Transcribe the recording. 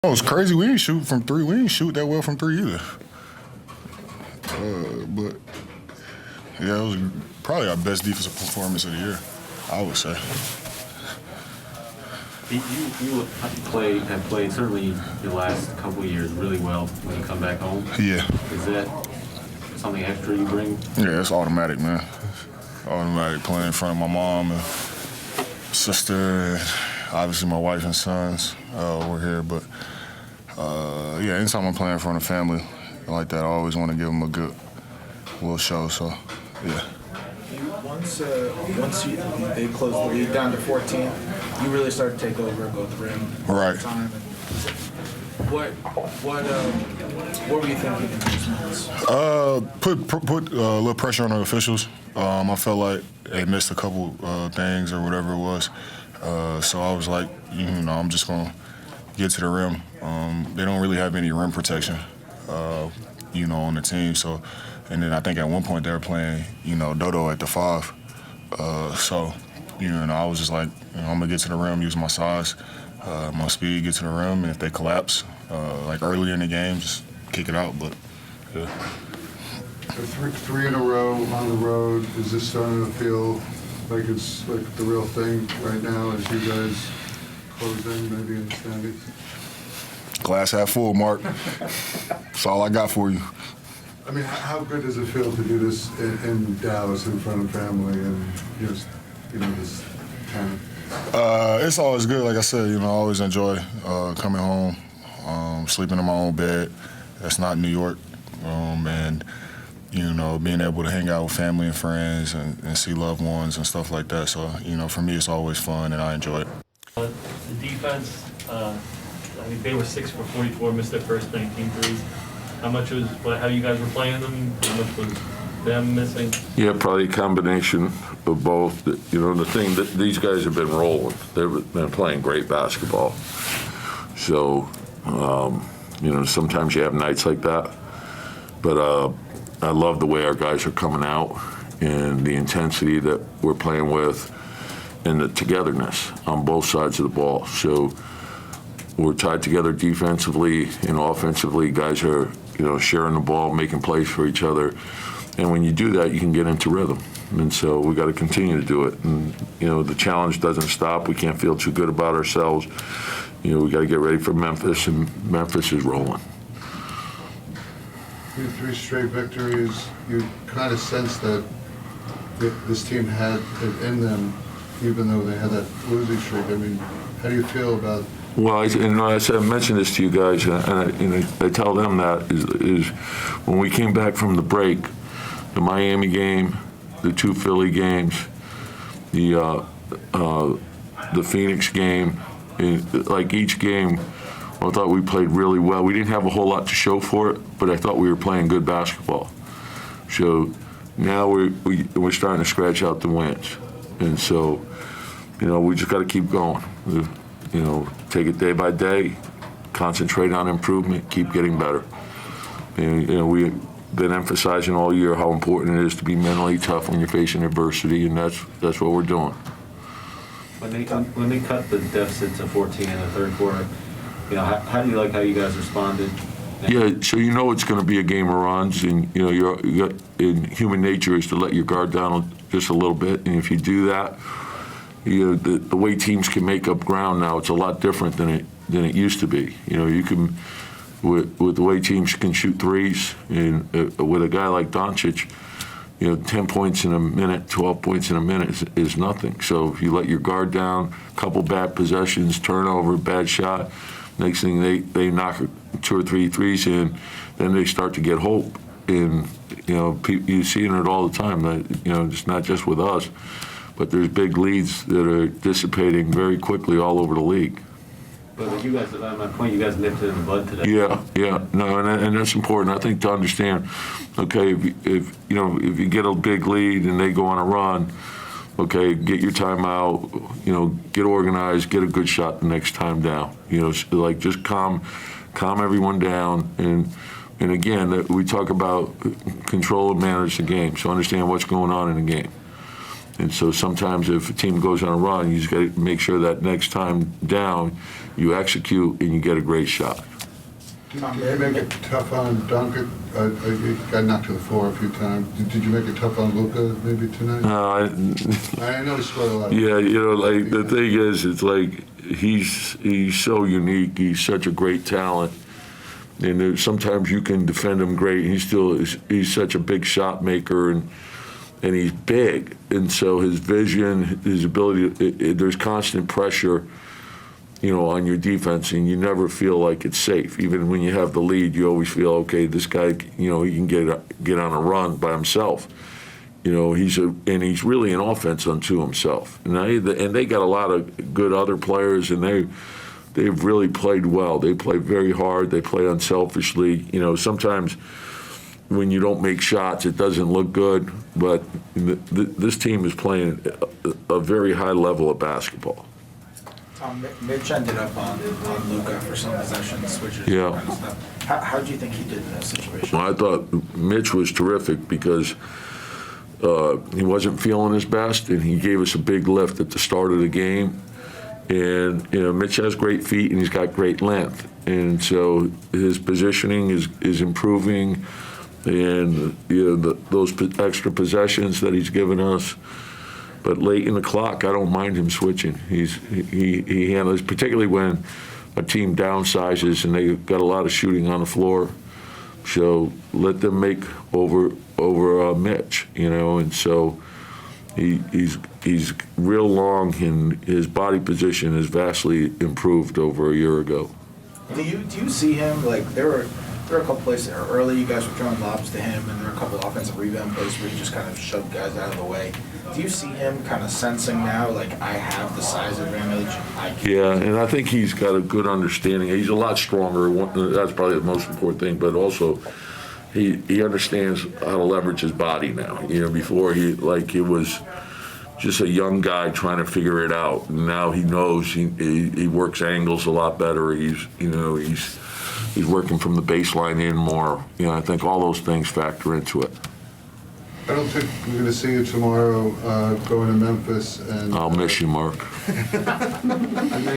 Oh, it's crazy. We didn't shoot from three. We didn't shoot that well from three either. But yeah, it was probably our best defensive performance of the year, I would say. You have played certainly the last couple of years really well when you come back home. Yeah. Is that something extra you bring? Yeah, it's automatic, man. Automatic playing in front of my mom and sister, and obviously my wife and sons were here. But yeah, anytime I'm playing in front of family like that, I always want to give them a good little show. So yeah. Once they closed the lead down to 14, you really started to take over and go to the rim. Right. Time. And what were you thinking in those moments? Put a little pressure on the officials. I felt like they missed a couple things or whatever it was. So I was like, I'm just gonna get to the rim. They don't really have any rim protection, on the team. So. And then I think at one point they were playing, Dodo at the 5. So, I was just like, I'm going to get to the rim, use my size, my speed, get to the rim, and if they collapse, like early in the game, just kick it out. But, yeah. So three in a row on the road, is this starting to feel like it's like the real thing right now as you guys close in, maybe in the standings? Glass half full, Mark. That's all I got for you. I mean, how good does it feel to do this in Dallas in front of family and just, this talent? It's always good. Like I said, I always enjoy coming home, sleeping in my own bed. That's not New York. And, being able to hang out with family and friends and see loved ones and stuff like that. So, for me, it's always fun and I enjoy it. The defense, they were 6 for 44, missed their first 19 threes. How much was how you guys were playing them? How much was them missing? Yeah, probably a combination of both. The thing that these guys have been rolling. They've been playing great basketball. So, sometimes you have nights like that. But I love the way our guys are coming out and the intensity that we're playing with and the togetherness on both sides of the ball. So we're tied together defensively and offensively. Guys are, sharing the ball, making plays for each other. And when you do that, you can get into rhythm. And so we got to continue to do it. And, the challenge doesn't stop. We can't feel too good about ourselves. We got to get ready for Memphis, and Memphis is rolling. 3 straight victories. You kind of sense that this team had it in them, even though they had that losing streak. I mean, how do you feel about? Well, I mentioned this to you guys, and I tell them that is when we came back from the break, the Miami game, the 2 Philly games, the Phoenix game, like each game, I thought we played really well. We didn't have a whole lot to show for it, but I thought we were playing good basketball. So now we're starting to scratch out the wins, and so we just got to keep going. Take it day by day, concentrate on improvement, keep getting better. And we've been emphasizing all year how important it is to be mentally tough when you're facing adversity, and that's what we're doing. When they cut the deficit to 14 in the third quarter, how do you like how you guys responded? Yeah, so it's going to be a game of runs, and and human nature is to let your guard down just a little bit, and if you do that, the way teams can make up ground now, it's a lot different than it used to be. You can, with the way teams can shoot threes, and with a guy like Doncic, 10 points in a minute, 12 points in a minute is nothing. So if you let your guard down, couple bad possessions, turnover, bad shot, next thing they knock 2 or 3 threes in, then they start to get hope. And you're seeing it all the time. That it's not just with us, but there's big leads that are dissipating very quickly all over the league. But you guys, at my point, you guys nipped it in the bud today. Yeah, no, and that's important. I think to understand. Okay, if you get a big lead and they go on a run, okay, get your timeout. Get organized, get a good shot the next time down. Like just calm everyone down, and again, we talk about control and manage the game. So understand what's going on in the game. And so sometimes if a team goes on a run, you just got to make sure that next time down, you execute and you get a great shot. Did you make it tough on Duncan? You got knocked to the floor a few times. Did you make it tough on Luka maybe tonight? I know he scored a lot. Yeah, like the thing is, it's like he's so unique. He's such a great talent, and sometimes you can defend him great. He's such a big shot maker, and he's big, and so his vision, his ability. There's constant pressure, on your defense, and you never feel like it's safe. Even when you have the lead, you always feel, okay, this guy, he can get on a run by himself. He's really an offense unto himself. And they got a lot of good other players, and they've really played well. They play very hard. They play unselfishly. Sometimes when you don't make shots, it doesn't look good. But this team is playing a very high level of basketball. Tom, Mitch ended up on Luka for some possession switches. Yeah. Kind of stuff. How do you think he did in that situation? Well, I thought Mitch was terrific because he wasn't feeling his best, and he gave us a big lift at the start of the game. And Mitch has great feet, and he's got great length, and so his positioning is improving, and those extra possessions that he's given us. But late in the clock, I don't mind him switching. He handles, particularly when a team downsizes and they got a lot of shooting on the floor. So let them make over Mitch, and so he's real long, and his body position has vastly improved over a year ago. Do you see him, like, there were a couple plays early, you guys were throwing lobs to him, and there were a couple offensive rebound plays where he just kind of shoved guys out of the way. Do you see him kind of sensing now, like, I have the size advantage? Yeah, and I think he's got a good understanding. He's a lot stronger. That's probably the most important thing, but also he understands how to leverage his body now. Before he was just a young guy trying to figure it out. Now he knows he works angles a lot better. He's working from the baseline in more. I think all those things factor into it. I don't think we're going to see you tomorrow going to Memphis. And I'll miss you, Mark.